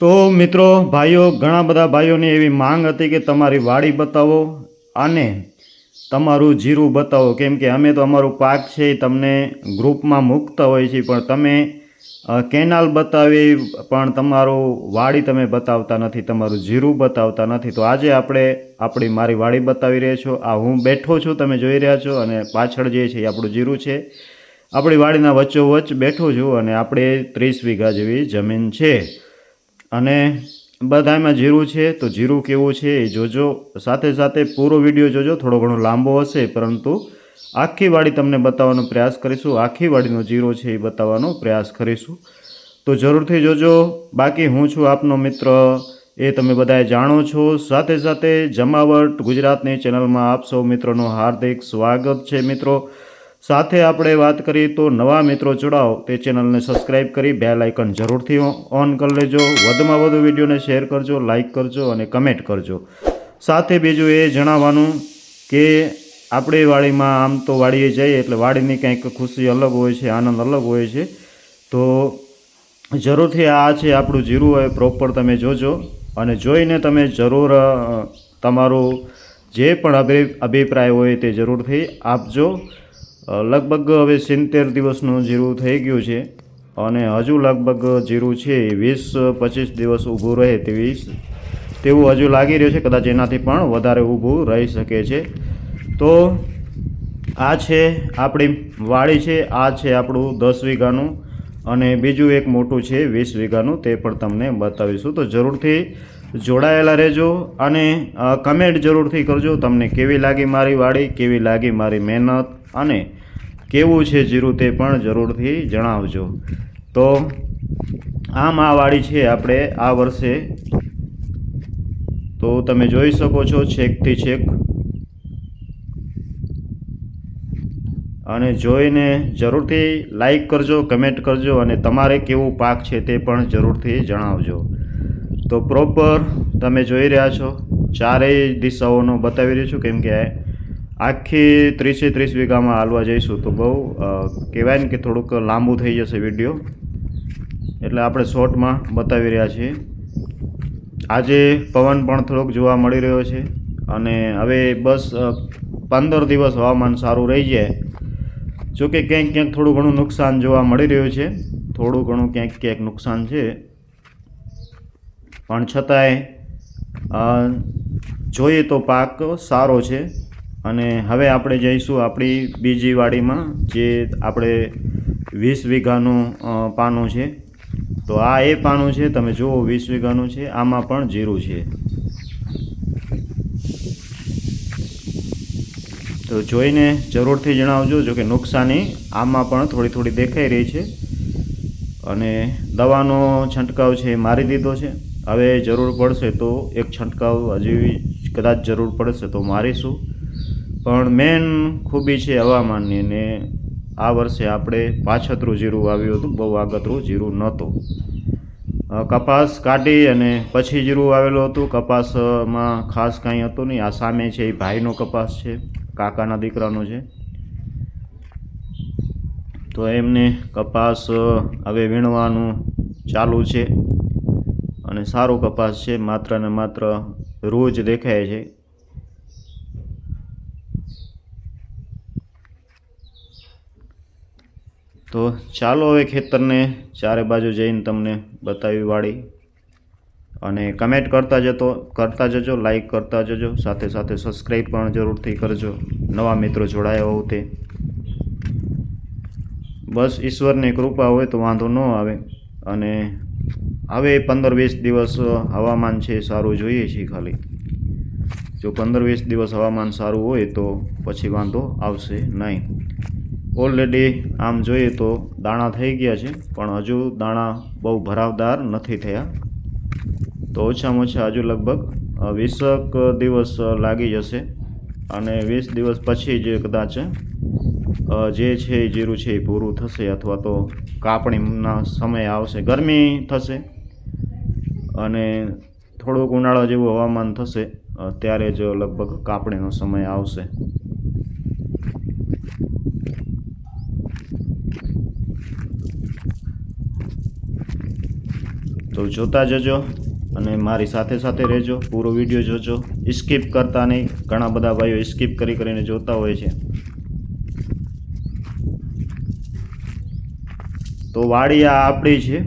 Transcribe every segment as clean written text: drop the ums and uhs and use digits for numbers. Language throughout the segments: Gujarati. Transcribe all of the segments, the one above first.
તો મિત્રો ભાઈઓ ઘણા બધા ભાઈઓની એવી માંગ હતી કે તમારી વાડી બતાવો અને તમારું જીરું બતાવો, કેમ કે અમે તો અમારું પાક છે એ તમને ગ્રુપમાં મૂકતા હોય છે, પણ તમે કેનાલ બતાવી પણ તમારું વાડી તમે બતાવતા નથી, તમારું જીરું બતાવતા નથી. તો આજે આપણે મારી વાડી બતાવી રહ્યા છો. આ હું બેઠો છું, તમે જોઈ રહ્યા છો, અને પાછળ જે છે એ આપણું જીરું છે. આપણી વાડીના વચ્ચોવચ્ચ બેઠો છું અને આપણે 30 વીઘા જેવી જમીન છે અને બધામાં જીરું છે. તો જીરું કેવું છે એ જોજો, સાથે સાથે પૂરો વિડીયો જોજો. થોડો ઘણો લાંબો હશે પરંતુ આખી વાડી તમને બતાવવાનો પ્રયાસ કરીશું, આખી વાડીનો જીરો છે એ બતાવવાનો પ્રયાસ કરીશું. તો જરૂરથી જોજો. બાકી હું છું આપનો મિત્ર, એ તમે બધાએ જાણો છો. સાથે સાથે જમાવટ ગુજરાતની ચેનલમાં આપ સૌ મિત્રોનું હાર્દિક સ્વાગત છે. મિત્રો સાથે આપણે વાત કરીએ તો નવા મિત્રો જોડાઓ તે ચેનલને સબસ્ક્રાઈબ કરી બેલ આઇકન જરૂરથી ઓન કરી લેજો. વધુમાં વધુ વિડીયોને શેર કરજો, લાઇક કરજો અને કમેન્ટ કરજો. સાથે બીજું એ જણાવવાનું કે આપણી વાડીમાં આમ તો વાડીએ જઈએ એટલે વાડીની કંઈક ખુશી અલગ હોય છે, આનંદ અલગ હોય છે. તો જરૂરથી આ છે આપણું જીરું, હવે પ્રોપર તમે જોજો અને જોઈને તમે જરૂર તમારું જે પણ અભિપ્રાય હોય તે જરૂરથી આપજો. લગભગ હવે 70 દિવસનું જીરું થઈ ગયું છે અને હજુ લગભગ જીરું છે 20-25 દિવસ ઊભું રહે તેવું હજુ લાગી રહ્યું છે. કદાચ એનાથી પણ વધારે ઊભું રહી શકે છે. તો આ છે આપણી વાડી છે, આ છે આપણું 10 વીઘાનું અને બીજું એક મોટું છે 20 વીઘાનું, તે પણ તમને બતાવીશું. તો જરૂરથી જોડાયેલા રહેજો અને કમેન્ટ જરૂરથી કરજો તમને કેવી લાગી મારી વાડી, કેવી લાગી મારી મહેનત અને કેવું છે જીરું તે પણ જરૂરથી જણાવજો. તો આમ આ વાડી છે આપણે આ વર્ષે, તો તમે જોઈ શકો છો છેકથી છેક, અને જોઈને જરૂરથી લાઈક કરજો, કમેન્ટ કરજો અને તમારે કેવું પાક છે તે પણ જરૂરથી જણાવજો. તો પ્રોપર તમે જોઈ રહ્યા છો, ચારેય દિશાઓનો બતાવી રહ્યો છું, કેમ કે આખી 30 વીઘામાં હાલવા જઈશું તો બહુ કહેવાય ને કે થોડુંક લાંબુ થઈ જશે વિડીયો, એટલે આપણે શોર્ટમાં બતાવી રહ્યા છીએ. આજે પવન પણ થોડોક જોવા મળી રહ્યો છે અને હવે બસ 15 દિવસ હવામાન સારું રહી જાય. જોકે ક્યાંક ક્યાંક થોડું ઘણું નુકસાન જોવા મળી રહ્યું છે, થોડું ઘણું ક્યાંક ક્યાંક નુકસાન છે, પણ છતાંય જોઈએ તો પાક સારો છે. અને હવે આપણે જઈશું આપણી બીજી વાડીમાં, જે આપણે 20 વીઘાનું પાનું છે. તો આ એ પાનું છે, તમે જુઓ 20 વીઘાનું છે, આમાં પણ જીરું છે. તો જોઈને જરૂરથી જણાવજો. જોકે નુકસાની આમાં પણ થોડી થોડી દેખાઈ રહી છે અને દવાનો છંટકાવ છે એ મારી દીધો છે. હવે જરૂર પડશે તો એક છંટકાવ હજી કદાચ જરૂર પડશે તો મારીશું. પણ મેન ખૂબી છે હવામાનની, ને આ વર્ષે આપણે પાછતરું જીરું વાવ્યું હતું, બહુ આગતરું જીરું નહોતું. કપાસ કાઢી અને પછી જીરું વાવેલું હતું. કપાસમાં ખાસ કાંઈ હતું નહીં. આ સામે છે એ ભાઈનો કપાસ છે, કાકાના દીકરાનો છે. તો એમને કપાસ હવે વીણવાનું ચાલુ છે અને સારો કપાસ છે, માત્ર ને માત્ર રોજ દેખાય છે. તો ચાલો હવે ખેતરને ચારે બાજુ જઈને તમને બતાવી વાડી, અને કમેન્ટ કરતા જજો, લાઈક કરતા જજો, સાથે સાથે સબસ્ક્રાઈબ પણ જરૂરથી કરજો નવા મિત્રો જોડાયા હોવ તે. બસ ઈશ્વરની કૃપા હોય તો વાંધો ન આવે. અને હવે 15-20 દિવસ હવામાન છે સારું જોઈએ છીએ ખાલી. જો 15-20 દિવસ હવામાન સારું હોય તો પછી વાંધો આવશે નહીં. ઓલરેડી આમ જોઈએ તો દાણા થઈ ગયા છે, પણ હજુ દાણા બહુ ભરાવદાર નથી થયા. તો ઓછામાં ઓછા હજુ લગભગ 20 દિવસ લાગી જશે અને 20 દિવસ પછી જે કદાચ જે છે એ જીરું છે એ પૂરું થશે, અથવા તો કાપણીના સમય આવશે. ગરમી થશે અને થોડુંક ઉનાળા જેવું હવામાન થશે, ત્યારે જ લગભગ કાપણીનો સમય આવશે. તો તો જોતા જજો અને મારી સાથે સાથે રહેજો, પૂરો વિડીયો જોજો, સ્કીપ કરતા નહીં. ઘણા બધા ભાઈઓ સ્કીપ કરીને જોતા હોય છે. તો વાડી આ આપણી છે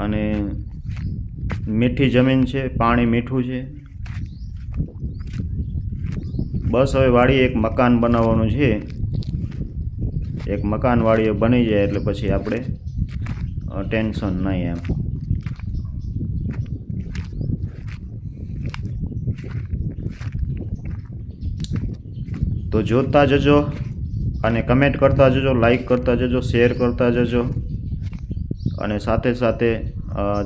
અને મીઠી જમીન છે, પાણી મીઠું છે. બસ હવે વાડી એક મકાન બનાવવાનું છે. એક મકાન વાડીએ બની જાય એટલે પછી આપણે ટેન્શન નહીં એમ. તો જોતા જજો અને કમેન્ટ કરતા જજો, લાઈક કરતા જજો, શેર કરતા જજો અને સાથે સાથે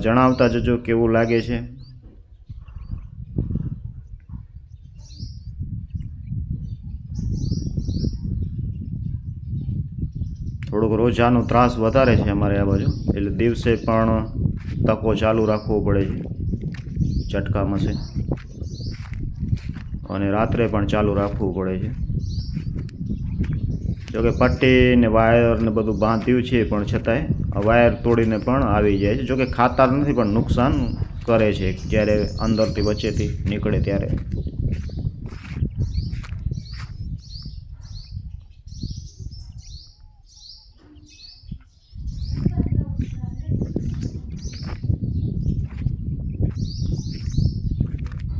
જણાવતા જજો કેવું લાગે છે. થોડુંક રોજાનો ત્રાસ વધારે છે અમારે આ બાજુ, એટલે દિવસે પણ તકો ચાલુ રાખવો પડે છે ચટકા મશીન, અને રાત્રે પણ ચાલુ રાખવું પડે છે. જોકે પટ્ટી ને વાયર ને બધું બાંધ્યું છે પણ છતાંય વાયર તોડીને પણ આવી જાય છે. જોકે ખાતર નથી પણ નુકસાન કરે છે જ્યારે અંદરથી વચ્ચેથી નીકળે ત્યારે.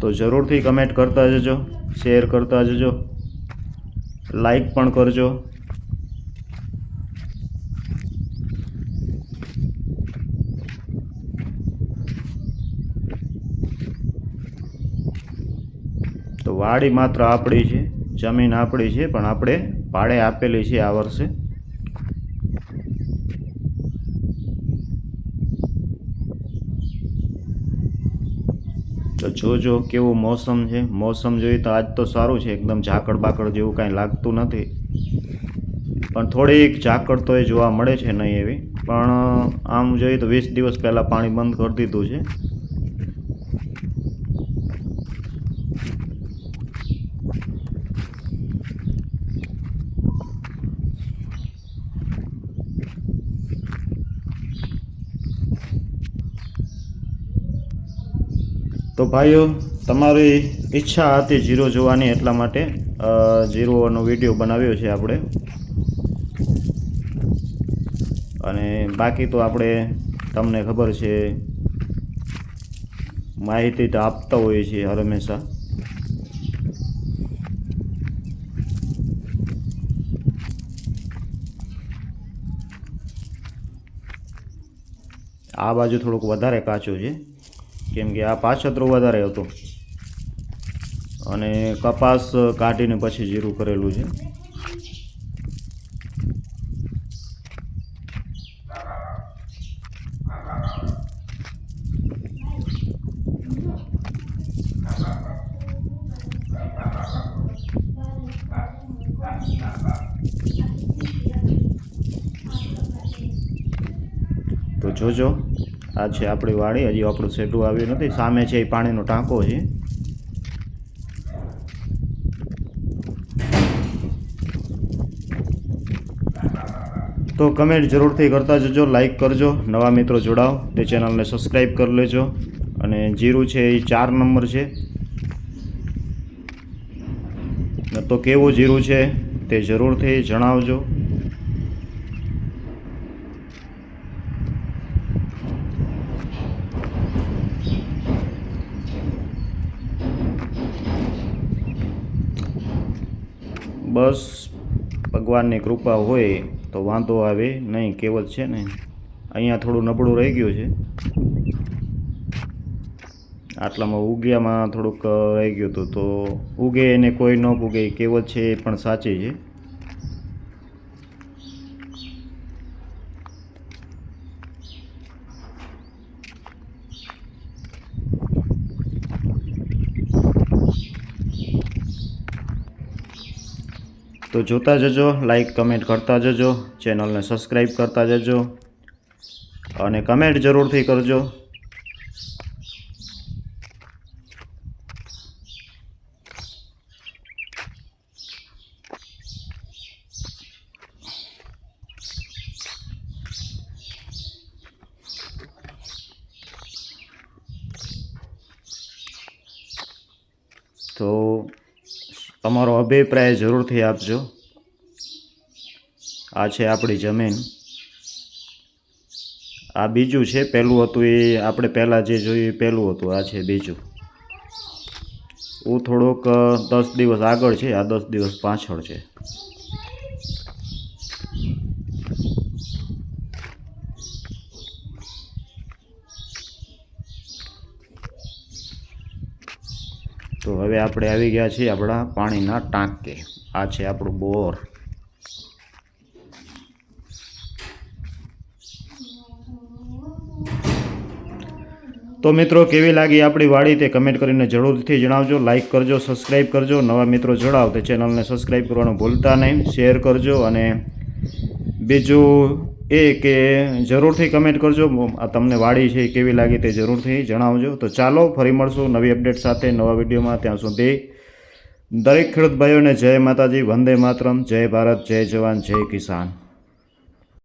તો જરૂરથી કમેન્ટ કરતા જજો, શેર કરતા જજો, લાઈક પણ કરજો. તો વાડી માત્ર આપણી છે, જમીન આપણી છે, પણ આપણે ભાડે આપેલી છે આ વર્ષે. તો જોજો કેવું મોસમ છે. મોસમ જોઈએ તો આજ તો સારું છે, એકદમ ઝાકળ બાકળ જેવું કાંઈ લાગતું નથી, પણ થોડીક ઝાકળ તો એ જોવા મળે છે નહીં એવી. પણ આમ જોઈએ તો 20 દિવસ પહેલાં પાણી બંધ કરી દીધું છે. તો ભાઈઓ, તમારી ઈચ્છા હતી જીરો જોવાની, એટલા માટે જીરોનો વિડીયો બનાવ્યો છે આપણે. અને બાકી તો આપણે તમને ખબર છે માહિતી તો આપતા હોઈએ છીએ હર હંમેશા. આ બાજુ થોડુંક વધારે કાચું છે કેમ કે આ પાછતરું વધારે હતું અને કપાસ કાઢીને પછી જીરું કરેલું છે. તો જોજો, આ છે આપણી વાડી. હજી આપણું શેઢું આવ્યું નથી. સામે છે એ પાણીનો ટાંકો છે. તો કમેન્ટ જરૂરથી કરતા જજો, લાઈક કરજો, નવા મિત્રો જોડાઓ તે ચેનલને સબસ્ક્રાઈબ કરી લેજો. અને જીરું છે એ 4 નંબર છે. તો કેવું જીરું છે તે જરૂરથી જણાવજો. બસ ભગવાનની કૃપા હોય તો વાંધો આવે નહીં, કહેવત છે ને. અહીંયા થોડું નબળું રહી ગયું છે, આટલામાં ઉગ્યામાં થોડુંક રહી ગયું હતું. તો ઉગે એને કોઈ ન પૂગે, કહેવત છે એ પણ સાચી છે. તો જોતા જજો, લાઈક કમેન્ટ કરતા જજો, ચેનલને સબસ્ક્રાઈબ કરતા જજો અને કમેન્ટ જરૂરથી કરજો. તો તમારો અભિપ્રાય જરૂરથી આપજો. આ છે આપણી જમીન. આ બીજું છે, પહેલું હતું એ આપણે પહેલાં જે જોયું એ પહેલું હતું, આ છે બીજું. હું થોડોક 10 દિવસ આગળ છે, આ 10 દિવસ પાછળ છે. તો હવે આપણે આવી ગયા છીએ આપણા પાણીના ટાંકે. આ છે આપણું બોર. તો મિત્રો, કેવી લાગી આપણી વાડી તે કમેન્ટ કરીને જરૂરથી જણાવજો. લાઇક કરજો, સબસ્ક્રાઈબ કરજો. નવા મિત્રો જોડાવ તો ચેનલને સબસ્ક્રાઈબ કરવાનું ભૂલતા નહીં. શેર કરજો. અને બીજું એ કે જરૂરથી કમેન્ટ કરજો આ તમને વાડી છે કેવી લાગી તે જરૂરથી જણાવજો. તો ચાલો ફરી મળશું નવી અપડેટ સાથે નવા વિડીયોમાં. ત્યાં સુધી દરેક ખેડૂત ભાઈઓને જય માતાજી, વંદે માતરમ, જય ભારત, જય જવાન, જય કિસાન.